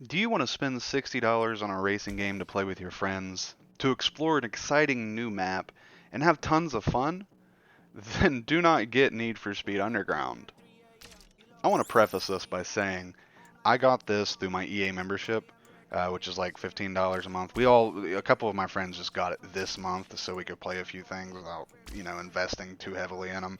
Do you want to spend $60 on a racing game to play with your friends, to explore an exciting new map, and have tons of fun? Then do not get Need for Speed Underground. I want to preface this by saying I got this through my EA membership, which is like $15 a month. A couple of my friends just got it this month so we could play a few things without, investing too heavily in them.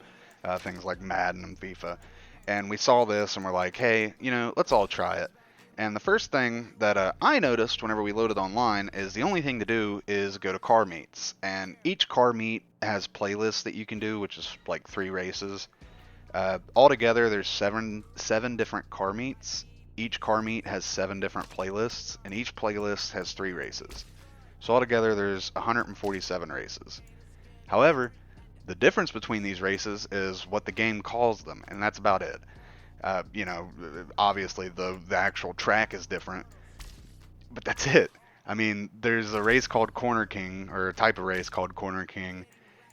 Things like Madden and FIFA. And we saw this and we're like, hey, let's all try it. And the first thing that I noticed whenever we loaded online is the only thing to do is go to car meets. And each car meet has playlists that you can do, which is like 3 races. Altogether, there's seven different car meets. Each car meet has 7 different playlists, and each playlist has 3 races. So altogether, there's 147 races. However, the difference between these races is what the game calls them, and that's about it. Uh, you know, Obviously the actual track is different, but that's it. I mean, there's a race called Corner King, or a type of race called Corner King,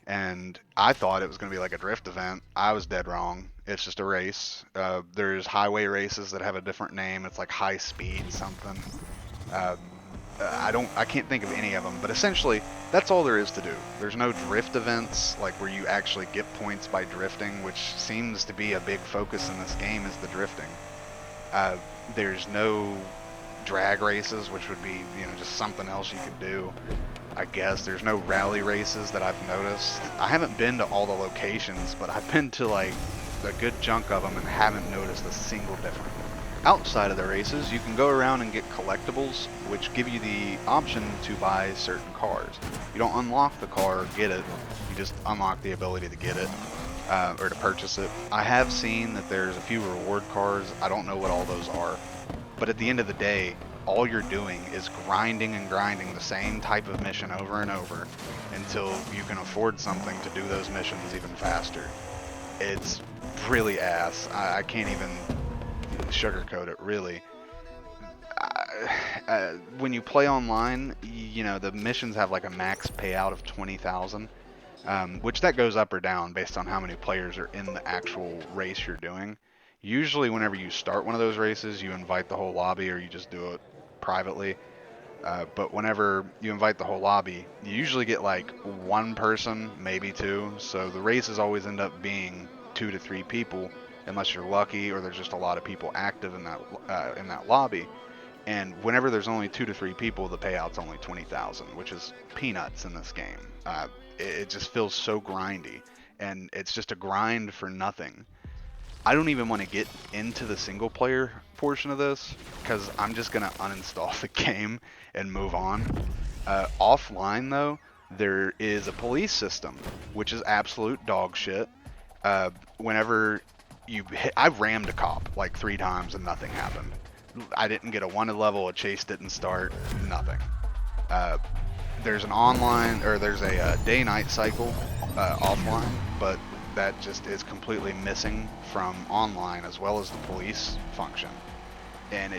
and I thought it was going to be like a drift event. I was dead wrong. It's just a race. There's highway races that have a different name. It's like high speed something. Uh, I can't think of any of them, but essentially that's all there is to do. There's no drift events like where you actually get points by drifting, which seems to be a big focus in this game is the drifting. Uh, there's no drag races, which would be just something else you could do. I guess there's no rally races that I've noticed. I haven't been to all the locations, but I've been to like a good chunk of them and haven't noticed a single difference. Outside of the races, you can go around and get collectibles, which give you the option to buy certain cars. You don't unlock the car or get it, you just unlock the ability to get it, or to purchase it. I have seen that there's a few reward cars. I don't know what all those are. But at the end of the day, all you're doing is grinding and grinding the same type of mission over and over until you can afford something to do those missions even faster. It's really ass. I can't even sugarcoat it, really. When you play online, the missions have like a max payout of 20,000, which that goes up or down based on how many players are in the actual race you're doing. Usually, whenever you start one of those races, you invite the whole lobby or you just do it privately. But whenever you invite the whole lobby, you usually get like one person, maybe two. So the races always end up being 2 to 3 people, unless you're lucky or there's just a lot of people active in that lobby. And whenever there's only 2 to 3 people, the payout's only 20,000, which is peanuts in this game. It just feels so grindy, and it's just a grind for nothing. I don't even want to get into the single player portion of this because I'm just going to uninstall the game and move on. Offline, though, there is a police system, which is absolute dog shit. Whenever I've rammed a cop like 3 times and nothing happened. I didn't get a wanted level, a chase didn't start, nothing. Uh, there's an online, or there's a day-night cycle offline, but that just is completely missing from online as well as the police function. And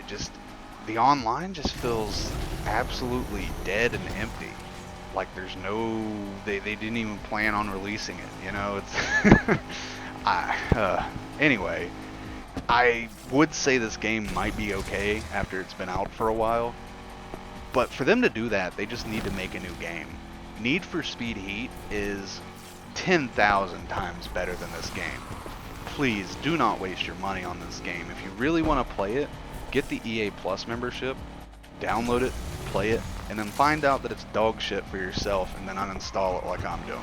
the online just feels absolutely dead and empty. Like they didn't even plan on releasing it, it's, anyway, I would say this game might be okay after it's been out for a while, but for them to do that, they just need to make a new game. Need for Speed Heat is 10,000 times better than this game. Please do not waste your money on this game. If you really want to play it, get the EA Plus membership, download it, play it, and then find out that it's dog shit for yourself and then uninstall it like I'm doing.